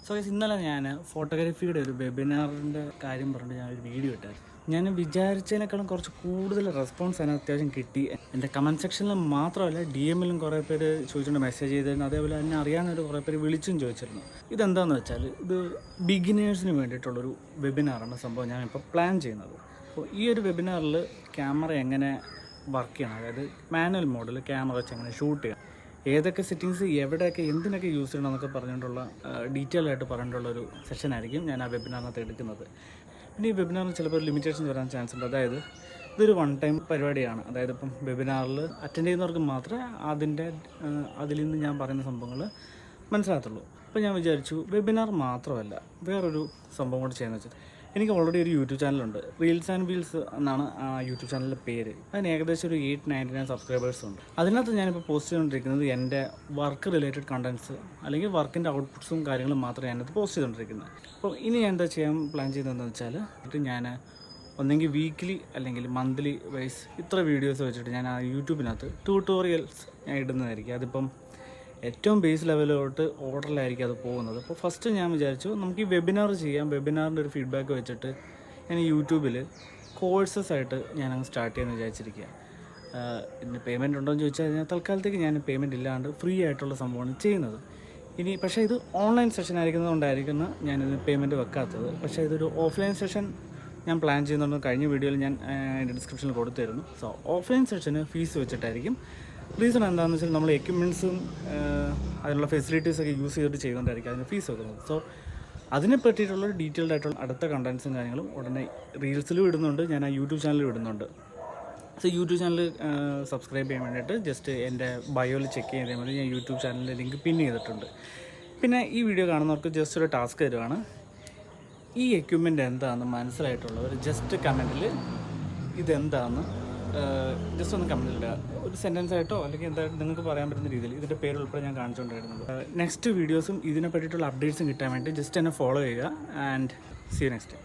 So ഇന്നലെ ഞാൻ ഫോട്ടോഗ്രാഫിയുടെ ഒരു വെബിനാറിൻ്റെ കാര്യം പറഞ്ഞിട്ട് ഞാനൊരു വീഡിയോ ഇട്ടായിരുന്നു. ഞാൻ വിചാരിച്ചതിനേക്കാളും കുറച്ച് കൂടുതൽ റെസ്പോൺസ് അതിന് അത്യാവശ്യം കിട്ടി. എൻ്റെ കമൻറ്റ് സെക്ഷനിൽ മാത്രമല്ല DM-ലും കുറേ പേര് ചോദിച്ചുകൊണ്ട് മെസ്സേജ് ചെയ്തിരുന്നു. അതേപോലെ തന്നെ അറിയാവുന്നൊരു കുറേ പേര് വിളിച്ചും ചോദിച്ചിരുന്നു. ഇതെന്താണെന്ന് വെച്ചാൽ ഇത് ബിഗിനേഴ്സിന് വേണ്ടിയിട്ടുള്ളൊരു വെബിനാറാണ് സംഭവം ഞാനിപ്പോൾ പ്ലാൻ ചെയ്യുന്നത്. അപ്പോൾ ഈ ഒരു വെബിനാറിൽ ക്യാമറ എങ്ങനെ വർക്ക് ചെയ്യണം, അതായത് മാനുവൽ മോഡിൽ ക്യാമറ വെച്ച് എങ്ങനെ ഷൂട്ട് ചെയ്യണം, ഏതൊക്കെ സെറ്റിങ്സ് എവിടെയൊക്കെ എന്തിനൊക്കെ യൂസ് ചെയ്യണം എന്നൊക്കെ പറഞ്ഞിട്ടുള്ള ഡീറ്റെയിൽ ആയിട്ട് പറഞ്ഞിട്ടുള്ളൊരു സെഷനായിരിക്കും ഞാൻ ആ വെബിനാറിനകത്ത് എടുക്കുന്നത്. പിന്നെ ഈ വെബിനാറിന് ചിലപ്പോൾ ലിമിറ്റേഷൻസ് വരാൻ ചാൻസ് ഉണ്ട്. അതായത് ഇതൊരു വൺ ടൈം പരിപാടിയാണ്. അതായത് ഇപ്പം വെബിനാറിൽ അറ്റൻഡ് ചെയ്യുന്നവർക്ക് മാത്രമേ അതിൽ നിന്ന് ഞാൻ പറയുന്ന സംഭവങ്ങൾ മനസ്സിലാകത്തുള്ളൂ. അപ്പോൾ ഞാൻ വിചാരിച്ചു വെബിനാർ മാത്രമല്ല വേറൊരു സംഭവം കൂടി ചെയ്യുന്നത് വെച്ചാൽ, എനിക്ക് ഓൾറെഡി ഒരു യൂട്യൂബ് ചാനലുണ്ട്. റീൽസ് ആൻഡ് വീൽസ് എന്നാണ് ആ യൂട്യൂബ് ചാനലിൻ്റെ പേര്. അതിന് ഏകദേശം ഒരു 899 സബ്സ്ക്രൈബേഴ്സും ഉണ്ട്. അതിനകത്ത് ഞാനിപ്പോൾ പോസ്റ്റ് ചെയ്തുകൊണ്ടിരിക്കുന്നത് എൻ്റെ വർക്ക് റിലേറ്റഡ് കണ്ടൻറ്റ്സ് അല്ലെങ്കിൽ വർക്കിൻ്റെ ഔട്ട്പുട്ട്സും കാര്യങ്ങളും മാത്രമേ ഞാനത് പോസ്റ്റ് ചെയ്തുകൊണ്ടിരിക്കുന്നത്. അപ്പോൾ ഇനി ഞാൻ എന്താ ചെയ്യാൻ പ്ലാൻ ചെയ്യുന്നതെന്ന് വെച്ചാൽ, ഞാൻ ഒന്നെങ്കിൽ വീക്ക്ലി അല്ലെങ്കിൽ മന്ത്ലി വൈസ് ഇത്ര വീഡിയോസ് വെച്ചിട്ട് ഞാൻ ആ യൂട്യൂബിനകത്ത് ട്യൂട്ടോറിയൽസ് ഞാൻ ഇടുന്നതായിരിക്കും. അതിപ്പം ഏറ്റവും ബേസ് ലെവലിലോട്ട് ഓർഡറിലായിരിക്കും അത് പോകുന്നത്. അപ്പോൾ ഫസ്റ്റ് ഞാൻ വിചാരിച്ചു നമുക്ക് ഈ വെബിനാർ ചെയ്യാം. വെബിനാറിൻ്റെ ഒരു ഫീഡ്ബാക്ക് വെച്ചിട്ട് ഞാൻ യൂട്യൂബിൽ കോഴ്സസ് ആയിട്ട് ഞാനങ്ങ് സ്റ്റാർട്ട് ചെയ്യാമെന്ന് വിചാരിച്ചിരിക്കുക. ഇതിന് പേയ്മെൻറ്റ് ഉണ്ടോ എന്ന് ചോദിച്ചാൽ കഴിഞ്ഞാൽ തൽക്കാലത്തേക്ക് ഞാൻ പേയ്മെൻറ്റ് ഇല്ലാണ്ട് ഫ്രീ ആയിട്ടുള്ള സംഭവമാണ് ചെയ്യുന്നത്. ഇനി പക്ഷേ ഇത് ഓൺലൈൻ സെഷൻ ആയിരിക്കുന്നതുകൊണ്ടായിരിക്കുന്നു ഞാനിത് പേയ്മെൻറ്റ് വെക്കാത്തത്. പക്ഷേ ഇതൊരു ഓഫ്ലൈൻ സെഷൻ ഞാൻ പ്ലാൻ ചെയ്യുന്നുണ്ട്. കഴിഞ്ഞ വീഡിയോയിൽ ഞാൻ എൻ്റെ ഡിസ്ക്രിപ്ഷനിൽ കൊടുത്തിരുന്നു. സോ ഓഫ്ലൈൻ സെഷന് ഫീസ് വെച്ചിട്ടായിരിക്കും. റീസൺ എന്താണെന്ന് വെച്ചാൽ നമ്മൾ എക്യുപ്മെൻറ്റ്സും അതിനുള്ള ഫെസിലിറ്റീസൊക്കെ യൂസ് ചെയ്തിട്ട് ചെയ്യുന്നതുകൊണ്ടായിരിക്കും അതിന് ഫീസ് വെക്കുന്നത്. സോ അതിനെ പറ്റിയിട്ടുള്ള ഡീറ്റെയിൽഡ് ആയിട്ടുള്ള അടുത്ത കണ്ടൻസും കാര്യങ്ങളും ഉടനെ റീൽസിലും ഇടുന്നുണ്ട്, ഞാൻ ആ യൂട്യൂബ് ചാനലിലും ഇടുന്നുണ്ട്. സോ യൂട്യൂബ് ചാനൽ സബ്സ്ക്രൈബ് ചെയ്യാൻ വേണ്ടിയിട്ട് ജസ്റ്റ് എൻ്റെ ബയോയിൽ ചെക്ക് ചെയ്താൽ മതി. ഞാൻ യൂട്യൂബ് ചാനലിൻ്റെ ലിങ്ക് പിൻ ചെയ്തിട്ടുണ്ട്. പിന്നെ ഈ വീഡിയോ കാണുന്നവർക്ക് ജസ്റ്റ് ഒരു ടാസ്ക് തരുവാണ്. ഈ എക്യുപ്മെൻ്റ് എന്താണെന്ന് മനസ്സിലായിട്ടുള്ളവർ ജസ്റ്റ് കമൻറ്റിൽ ഇതെന്താണെന്ന് ജസ്റ്റ് ഒന്ന് കമൻറ്റിലിടുക. ഒരു സെൻറ്റൻസ് ആയിട്ടോ അല്ലെങ്കിൽ എന്തായിട്ട് നിങ്ങൾക്ക് പറയാൻ പറ്റുന്ന രീതിയിൽ ഇതിൻ്റെ പേര് ഉൾപ്പെടെ ഞാൻ കാണിച്ചുകൊണ്ടിരുന്നത്. നെക്സ്റ്റ് വീഡിയോസും ഇതിനെ പറ്റിയിട്ടുള്ള അപ്ഡേറ്റ്സും കിട്ടാൻ വേണ്ടി ജസ്റ്റ് എന്നെ ഫോളോ ചെയ്യുക. And see you next time.